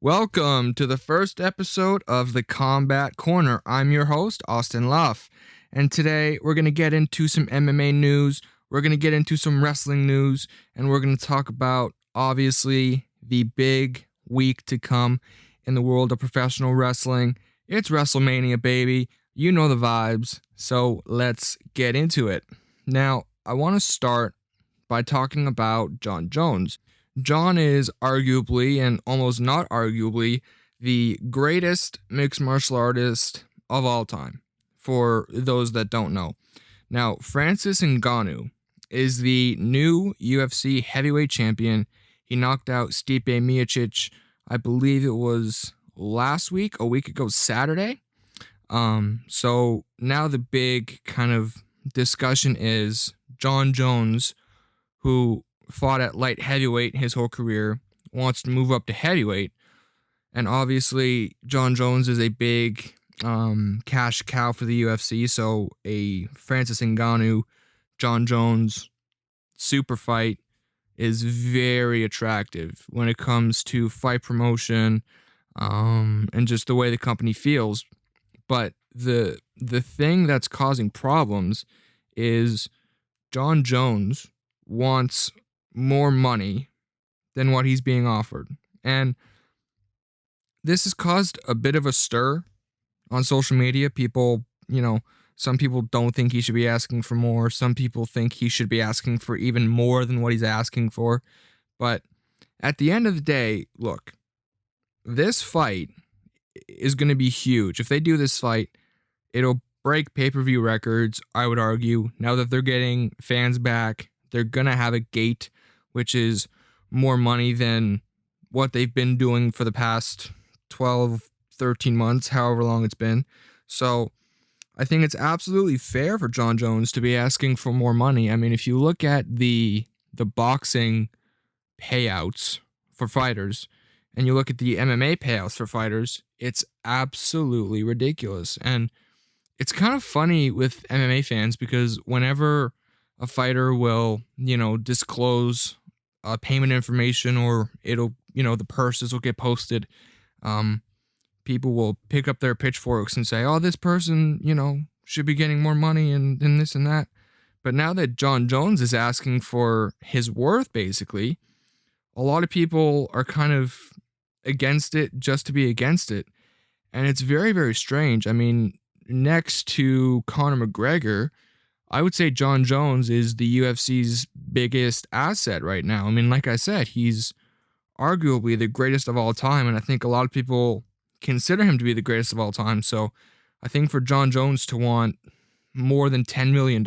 Welcome to the first episode of the Combat Corner. I'm your host, Austin Luff, and today we're going to get into some MMA news, we're going to get into some wrestling news, and we're going to talk about, obviously, the big week to come in the world of professional wrestling. It's Wrestlemania, baby. You know the vibes, so let's get into it. Now, I want to start by talking about Jon Jones. Jon is arguably, and almost not arguably, the greatest mixed martial artist of all time, for those that don't know. Now, Francis Ngannou is the new UFC heavyweight champion. He knocked out Stipe Miocic, I believe it was last week, a week ago Saturday. So now the big kind of discussion is Jon Jones, who fought at light heavyweight his whole career, wants to move up to heavyweight. And obviously, Jon Jones is a big cash cow for the UFC. So a Francis Ngannou, Jon Jones super fight is very attractive when it comes to fight promotion and just the way the company feels. But the thing that's causing problems is Jon Jones wants more money than what he's being offered. And this has caused a bit of a stir on social media. People, some people don't think he should be asking for more. Some people think he should be asking for even more than what he's asking for. But at the end of the day, look, this fight is going to be huge. If they do this fight, it'll break pay-per-view records, I would argue. Now that they're getting fans back, they're going to have a gate, which is more money than what they've been doing for the past 12, 13 months, however long it's been. So I think it's absolutely fair for Jon Jones to be asking for more money. I mean, if you look at the boxing payouts for fighters and you look at the MMA payouts for fighters, it's absolutely ridiculous. And it's kind of funny with MMA fans because whenever a fighter will, disclose payment information, or it'll, the purses will get posted, people will pick up their pitchforks and say, oh, this person, should be getting more money and this and that. But now that Jon Jones is asking for his worth, basically, a lot of people are kind of against it just to be against it. And it's very, very strange. I mean, next to Conor McGregor, I would say Jon Jones is the UFC's biggest asset right now. I mean, like I said, he's arguably the greatest of all time, and I think a lot of people consider him to be the greatest of all time. So I think for Jon Jones to want more than $10 million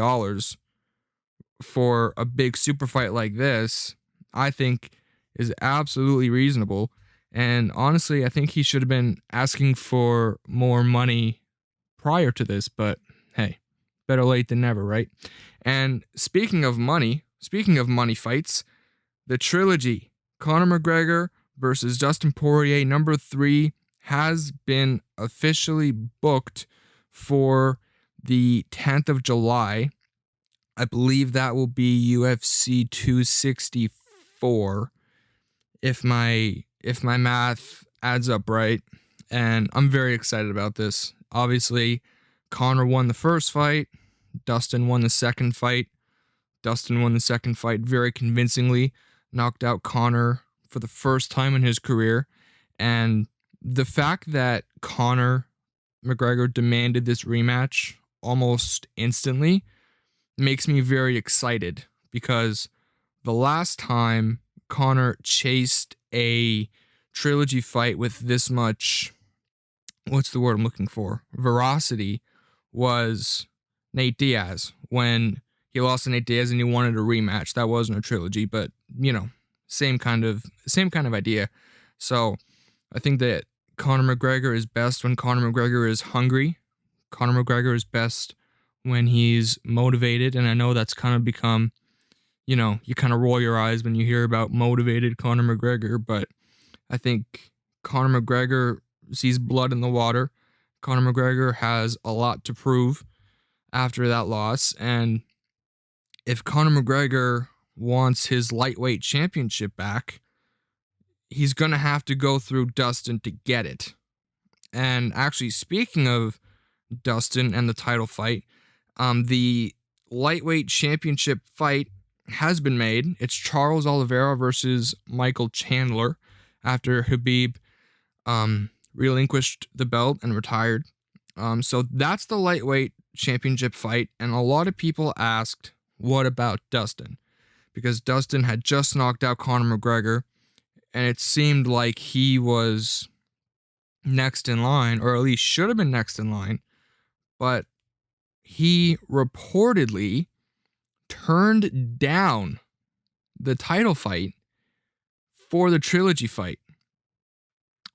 for a big super fight like this, I think is absolutely reasonable. And honestly, I think he should have been asking for more money prior to this, but hey, better late than never, right? And speaking of money fights, the trilogy, Conor McGregor versus Dustin Poirier, number 3, has been officially booked for the 10th of July. I believe that will be UFC 264, if my math adds up right. And I'm very excited about this. Obviously, Conor won the first fight. Dustin won the second fight. Dustin won the second fight very convincingly, knocked out Conor for the first time in his career. And the fact that Conor McGregor demanded this rematch almost instantly makes me very excited, because the last time Conor chased a trilogy fight with this much, what's the word I'm looking for, veracity, was Nate Diaz, when he lost to Nate Diaz and he wanted a rematch. That wasn't a trilogy, but same kind of idea. So I think that Conor McGregor is best when Conor McGregor is hungry. Conor McGregor is best when he's motivated, and I know that's kind of become, you kind of roll your eyes when you hear about motivated Conor McGregor, but I think Conor McGregor sees blood in the water. Conor McGregor has a lot to prove after that loss, and if Conor McGregor wants his lightweight championship back, he's going to have to go through Dustin to get it. And actually, speaking of Dustin and the title fight, the lightweight championship fight has been made. It's Charles Oliveira versus Michael Chandler after Khabib relinquished the belt and retired. So that's the lightweight championship fight. And a lot of people asked, what about Dustin? Because Dustin had just knocked out Conor McGregor, and it seemed like he was next in line, or at least should have been next in line. But he reportedly turned down the title fight for the trilogy fight,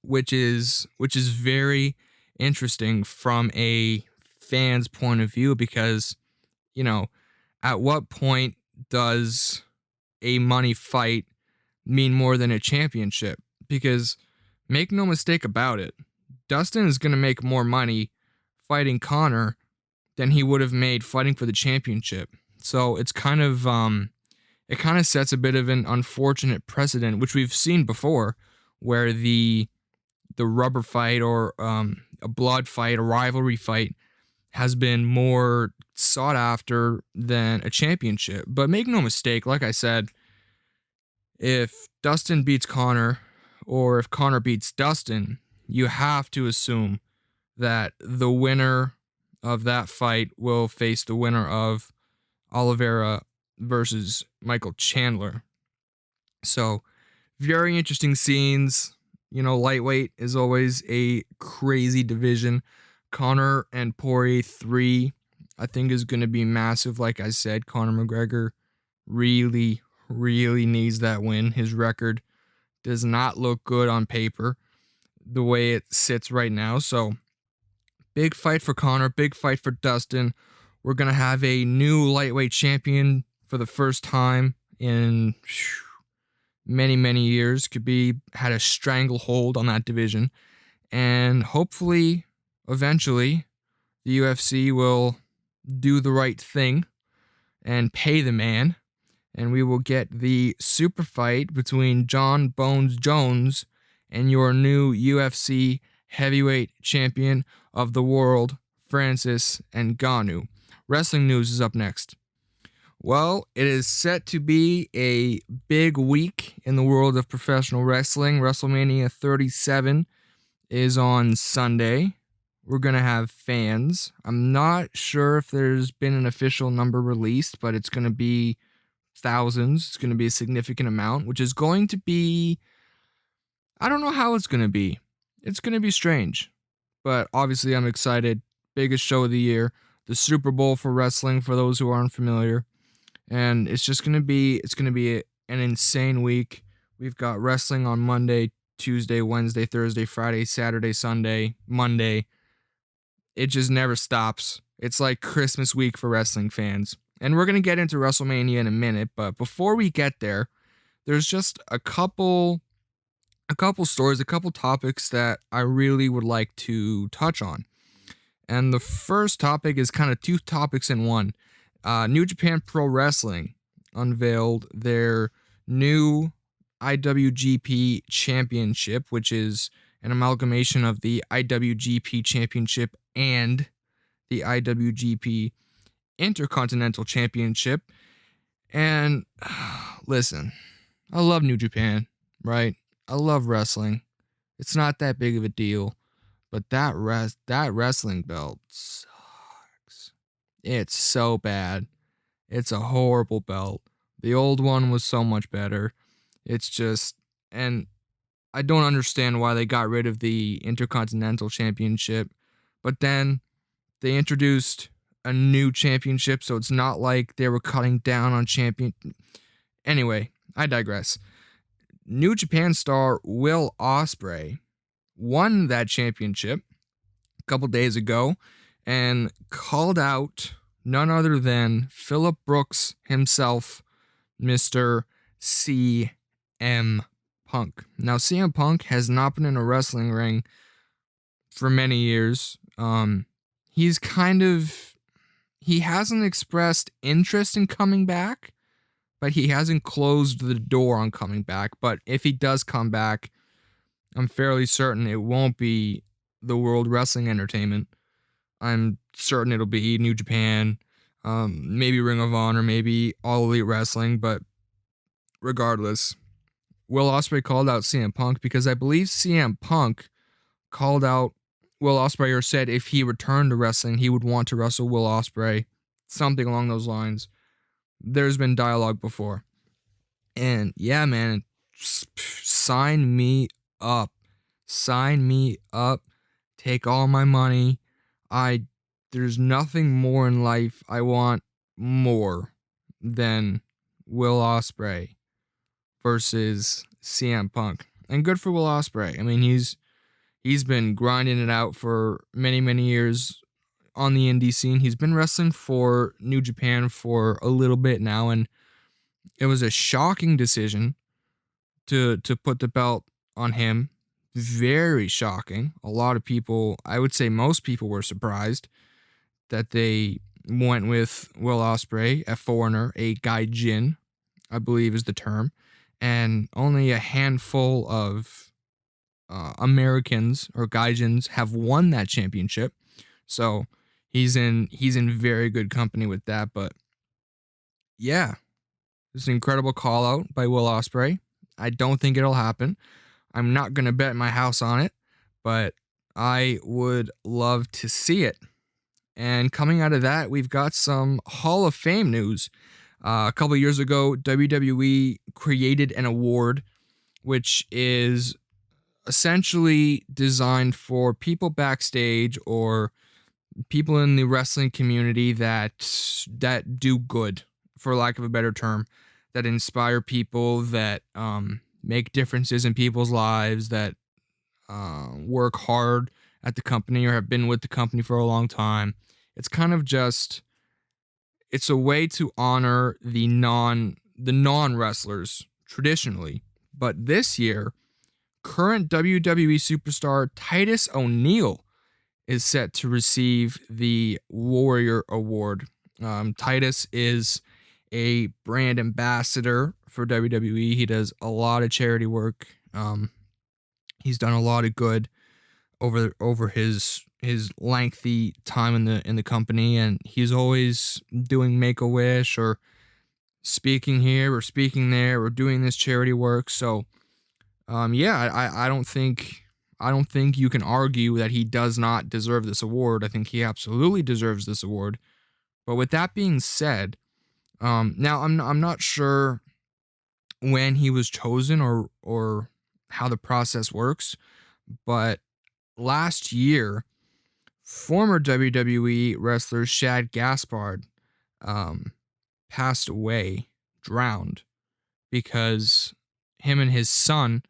which is very interesting from a fan's point of view, because, you know, at what point does a money fight mean more than a championship? Because make no mistake about it, Dustin is going to make more money fighting Conor than he would have made fighting for the championship. So it's kind of it kind of sets a bit of an unfortunate precedent, which we've seen before, where the rubber fight or a blood fight, a rivalry fight, has been more sought after than a championship. But make no mistake, like I said, if Dustin beats Conor, or if Conor beats Dustin, you have to assume that the winner of that fight will face the winner of Oliveira versus Michael Chandler. So, very interesting scenes. You know, lightweight is always a crazy division. Conor and Poirier 3, I think, is going to be massive. Like I said, Conor McGregor really, really needs that win. His record does not look good on paper the way it sits right now. So, big fight for Conor, big fight for Dustin. We're going to have a new lightweight champion for the first time in many, many years. Khabib had a stranglehold on that division. And hopefully, eventually, the UFC will do the right thing and pay the man. And we will get the super fight between Jon Bones Jones and your new UFC heavyweight champion of the world, Francis Ngannou. Wrestling news is up next. Well, it is set to be a big week in the world of professional wrestling. Wrestlemania 37 is on Sunday. We're going to have fans. I'm not sure if there's been an official number released, but it's going to be thousands. It's going to be a significant amount, which is going to be, I don't know how it's going to be. It's going to be strange, but obviously I'm excited. Biggest show of the year, the Super Bowl for wrestling, for those who aren't familiar. And it's just going to be, an insane week. We've got wrestling on Monday, Tuesday, Wednesday, Thursday, Friday, Saturday, Sunday, Monday. It just never stops. It's like Christmas week for wrestling fans. And we're going to get into WrestleMania in a minute, but before we get there, there's just a couple stories, a couple topics that I really would like to touch on. And the first topic is kind of two topics in one. New Japan Pro Wrestling unveiled their new IWGP Championship, which is an amalgamation of the IWGP Championship and the IWGP Intercontinental Championship. And listen, I love New Japan, right? I love wrestling. It's not that big of a deal, but that wrestling belt sucks. It's so bad. It's a horrible belt. The old one was so much better. It's just, and I don't understand why they got rid of the Intercontinental Championship, but then they introduced a new championship, so it's not like they were cutting down on champion. Anyway, I digress. New Japan star Will Ospreay won that championship a couple days ago and called out none other than Phillip Brooks himself, Mr. CM Punk. Now, CM Punk has not been in a wrestling ring for many years. He hasn't expressed interest in coming back, but he hasn't closed the door on coming back. But if he does come back, I'm fairly certain it won't be the World Wrestling Entertainment. I'm certain it'll be New Japan, maybe Ring of Honor, maybe All Elite Wrestling. But regardless, Will Ospreay called out CM Punk because I believe CM Punk called out Will Ospreay or said if he returned to wrestling, he would want to wrestle Will Ospreay, something along those lines. There's been dialogue before. And yeah, man, sign me up. Sign me up. Take all my money. There's nothing more in life I want more than Will Ospreay versus CM Punk. And good for Will Ospreay. I mean, he's been grinding it out for many, many years on the indie scene. He's been wrestling for New Japan for a little bit now, and it was a shocking decision to put the belt on him. Very shocking. A lot of people, I would say most people, were surprised that they went with Will Ospreay, a foreigner, a gaijin, I believe is the term, and only a handful of Americans or gaijins have won that championship. So he's in very good company with that. But yeah, it's an incredible call out by Will Ospreay. I don't think it'll happen. I'm not gonna bet my house on it, but I would love to see it. And coming out of that, we've got some Hall of Fame news. A couple years ago, WWE created an award which is essentially designed for people backstage or people in the wrestling community that do good, for lack of a better term, that inspire people, that make differences in people's lives, that work hard at the company or have been with the company for a long time. It's kind of just, it's a way to honor the non wrestlers traditionally. But this year, current WWE superstar Titus O'Neil is set to receive the Warrior Award. Titus is a brand ambassador for WWE. He does a lot of charity work. He's done a lot of good over his lengthy time in the company, and he's always doing Make-A-Wish or speaking here or speaking there or doing this charity work. So I don't think you can argue that he does not deserve this award. I think he absolutely deserves this award. But with that being said, now I'm not sure when he was chosen or how the process works, but last year, former WWE wrestler Shad Gaspard passed away, drowned, because him and his son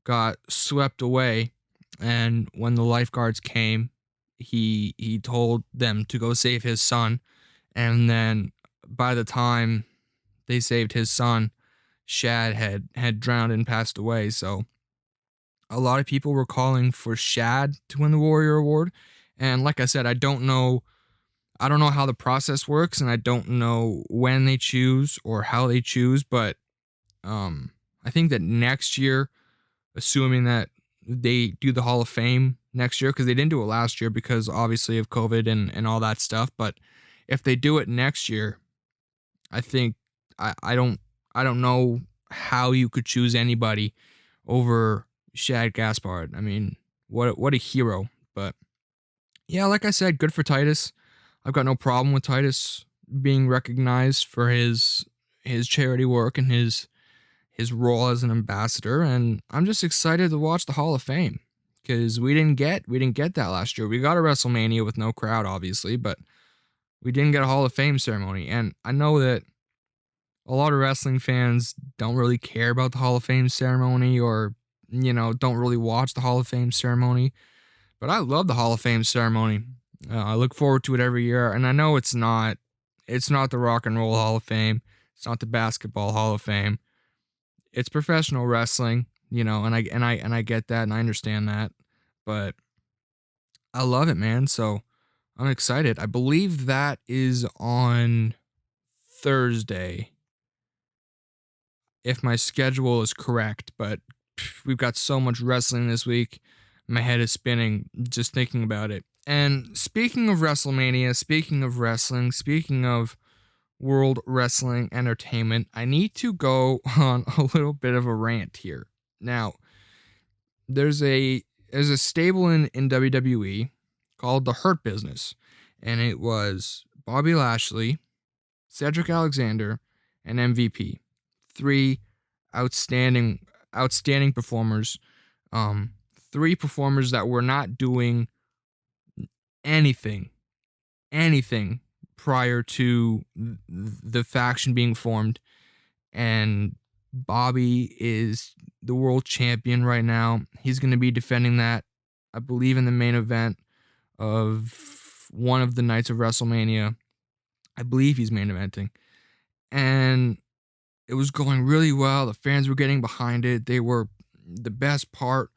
got swept away, and when the lifeguards came, he told them to go save his son, and then by the time they saved his son, Shad had drowned and passed away. So a lot of people were calling for Shad to win the Warrior Award, and like I said, I don't know how the process works, and I don't know when they choose or how they choose, but I think that next year, assuming that they do the Hall of Fame next year, because they didn't do it last year because obviously of COVID and all that stuff, but if they do it next year, I think I don't know how you could choose anybody over Shad Gaspard. I mean, what a hero. But yeah, like I said, good for Titus. I've got no problem with Titus being recognized for his charity work and his role as an ambassador, and I'm just excited to watch the Hall of Fame because we didn't get that last year. We got a WrestleMania with no crowd, obviously, but we didn't get a Hall of Fame ceremony. And I know that a lot of wrestling fans don't really care about the Hall of Fame ceremony, or don't really watch the Hall of Fame ceremony. But I love the Hall of Fame ceremony. I look forward to it every year, and I know it's not the Rock and Roll Hall of Fame. It's not the Basketball Hall of Fame. It's professional wrestling, and I get that and I understand that, but I love it, man. So I'm excited. I believe that is on Thursday. if my schedule is correct, but we've got so much wrestling this week. My head is spinning just thinking about it. And speaking of WrestleMania, speaking of wrestling, speaking of World Wrestling Entertainment, I need to go on a little bit of a rant here. Now, there's a stable in WWE called the Hurt Business, and it was Bobby Lashley, Cedric Alexander, and MVP. Three outstanding performers. Three performers that were not doing anything prior to the faction being formed, and Bobby is the world champion right now. He's going to be defending that, I believe, in the main event of one of the nights of WrestleMania. I believe he's main eventing. And it was going really well. The fans were getting behind it. They were the best part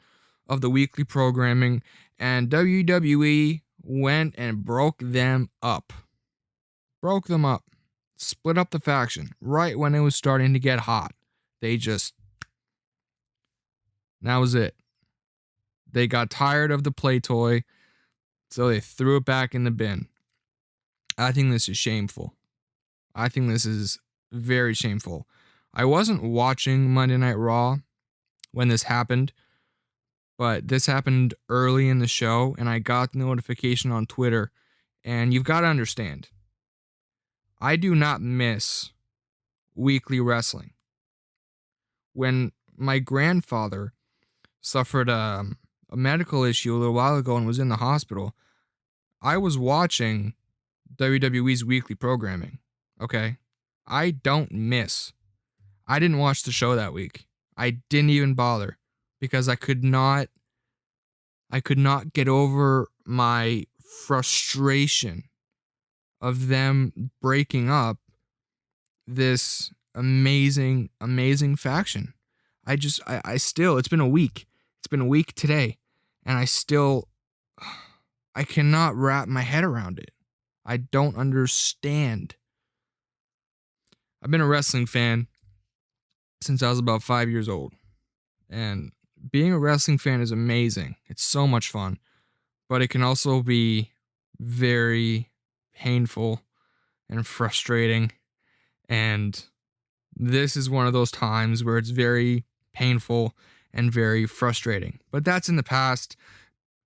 of the weekly programming. And WWE went and broke them up. Split up the faction right when it was starting to get hot. That was it. They got tired of the play toy, so they threw it back in the bin. I think this is shameful. I think this is very shameful. I wasn't watching Monday Night Raw when this happened, but this happened early in the show, and I got the notification on Twitter, and you've got to understand, I do not miss weekly wrestling. When my grandfather suffered a medical issue a little while ago and was in the hospital, I was watching WWE's weekly programming, okay? I didn't watch the show that week. I didn't even bother because I could not get over my frustration of them breaking up this amazing faction. I still, it's been a week. It's been a week today, and I cannot wrap my head around it. I don't understand. I've been a wrestling fan since I was about 5 years old, and being a wrestling fan is amazing. It's so much fun, but it can also be very painful and frustrating, and this is one of those times where it's very painful and very frustrating. But that's in the past.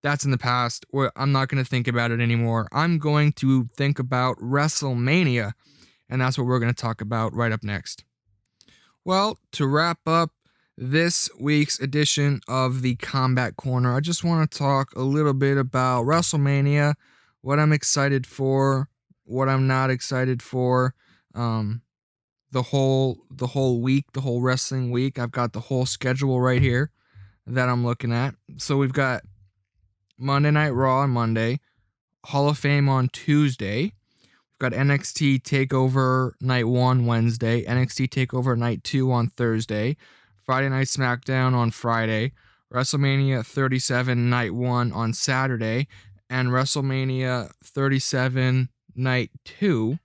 I'm not going to think about it anymore. I'm going to think about WrestleMania, and that's what we're going to talk about right up next. Well, to wrap up this week's edition of the Combat Corner, I just want to talk a little bit about WrestleMania, what I'm excited for, what I'm not excited for, the whole week, the whole wrestling week. I've got the whole schedule right here that I'm looking at. So we've got Monday Night Raw on Monday, Hall of Fame on Tuesday. We've got NXT TakeOver Night 1 Wednesday, NXT TakeOver Night 2 on Thursday, Friday Night SmackDown on Friday, WrestleMania 37 Night 1 on Saturday, and WrestleMania 37 Night 2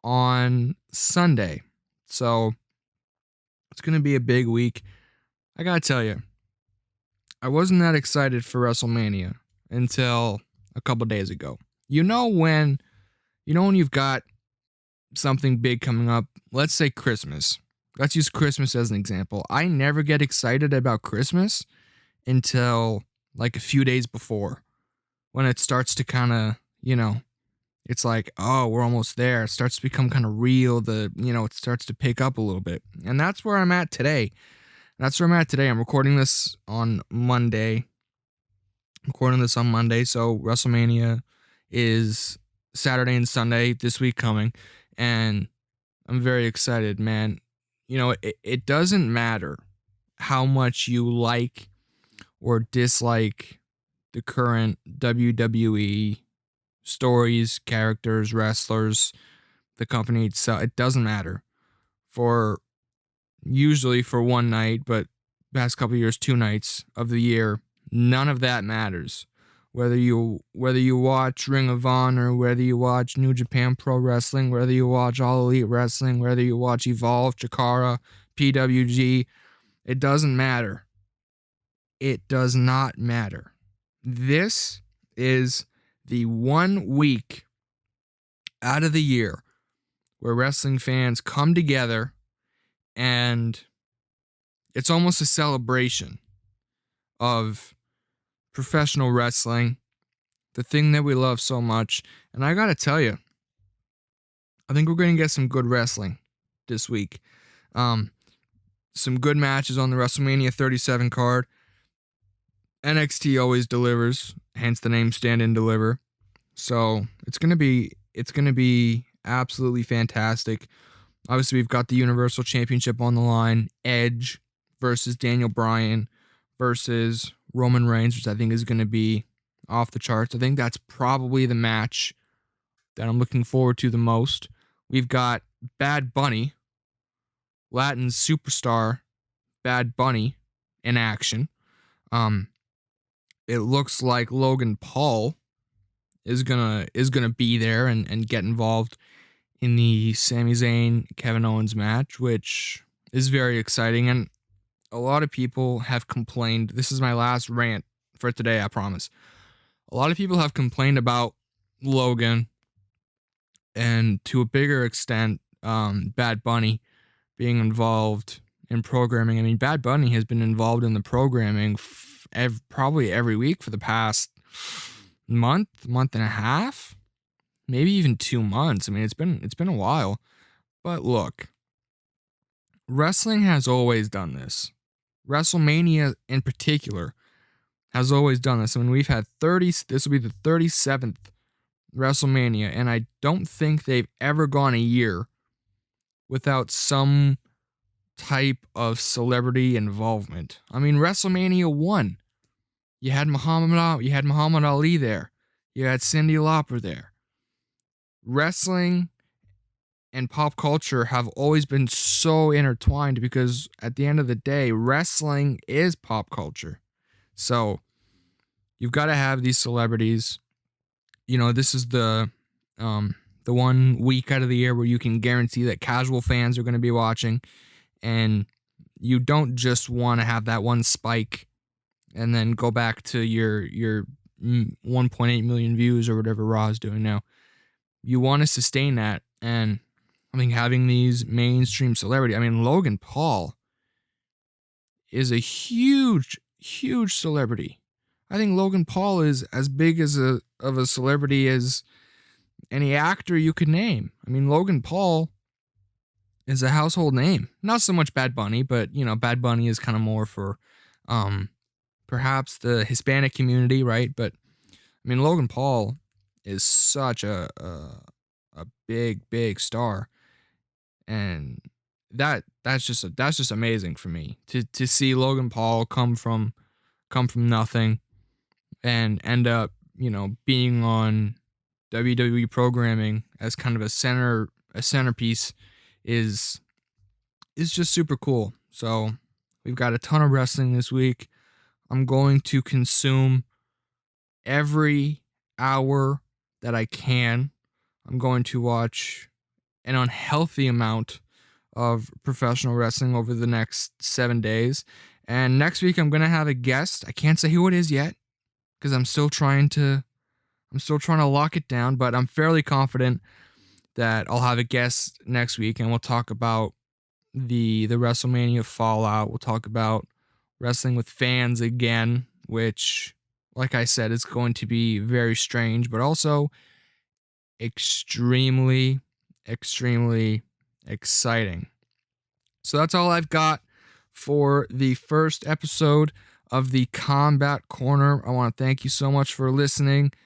on Sunday. So it's going to be a big week. I got to tell you, I wasn't that excited for WrestleMania until a couple days ago. You know when you've got something big coming up, let's say Christmas. Let's use Christmas as an example. I never get excited about Christmas until like a few days before, when it starts to kind of, it's like, oh, we're almost there. It starts to become kind of real. It starts to pick up a little bit. And that's where I'm at today. I'm recording this on Monday. So WrestleMania is Saturday and Sunday this week coming. And I'm very excited, man. It doesn't matter how much you like or dislike the current WWE stories, characters, wrestlers, the company itself. It doesn't matter. Usually for one night, but past couple of years, 2 nights of the year, none of that matters. Whether you watch Ring of Honor, whether you watch New Japan Pro Wrestling, whether you watch All Elite Wrestling, whether you watch Evolve, Chikara, PWG. It doesn't matter. It does not matter. This is the 1 week out of the year where wrestling fans come together, and it's almost a celebration of professional wrestling, the thing that we love so much. And I gotta tell you, I think we're gonna get some good wrestling this week. Some good matches on the WrestleMania 37 card. NXT always delivers, hence the name Stand and Deliver. So it's gonna be absolutely fantastic. Obviously, we've got the Universal Championship on the line. Edge versus Daniel Bryan versus Roman Reigns, which I think is gonna be off the charts. I think that's probably the match that I'm looking forward to the most. We've got Bad Bunny, Latin superstar Bad Bunny, in action. It looks like Logan Paul is gonna be there and get involved in the Sami Zayn Kevin Owens match, which is very exciting. And a lot of people have complained. This is my last rant for today, I promise. A lot of people have complained about Logan, and to a bigger extent, Bad Bunny being involved in programming. I mean, Bad Bunny has been involved in the programming probably every week for the past month and a half, maybe even 2 months. I mean, it's been a while. But look, wrestling has always done this. WrestleMania in particular has always done this. I mean, we've had this will be the 37th WrestleMania, and I don't think they've ever gone a year without some type of celebrity involvement. I mean, WrestleMania 1, you had Muhammad Ali there. You had Cyndi Lauper there. Wrestling and pop culture have always been so intertwined because at the end of the day, wrestling is pop culture. So you've got to have these celebrities. You know, this is the 1 week out of the year where you can guarantee that casual fans are going to be watching, and you don't just want to have that one spike and then go back to your 1.8 million views or whatever Raw is doing now. You want to sustain that, and I think having these mainstream celebrity. I mean, Logan Paul is a huge celebrity. I think Logan Paul is as big of a celebrity as any actor you could name. I mean, Logan Paul is a household name. Not so much Bad Bunny, but, you know, Bad Bunny is kind of more for perhaps the Hispanic community, right? But, I mean, Logan Paul is such a big star. And that's just amazing for me to see Logan Paul come from nothing and end up, you know, being on WWE programming as kind of a centerpiece is just super cool. So we've got a ton of wrestling this week. I'm going to consume every hour that I can. I'm going to watch an unhealthy amount of professional wrestling over the next 7 days. And next week I'm going to have a guest. I can't say who it is yet because I'm still trying to lock it down, but I'm fairly confident that I'll have a guest next week, and we'll talk about the WrestleMania fallout. We'll talk about wrestling with fans again, which, like I said, is going to be very strange, but also extremely exciting. So that's all I've got for the first episode of the Combat Corner. I want to thank you so much for listening.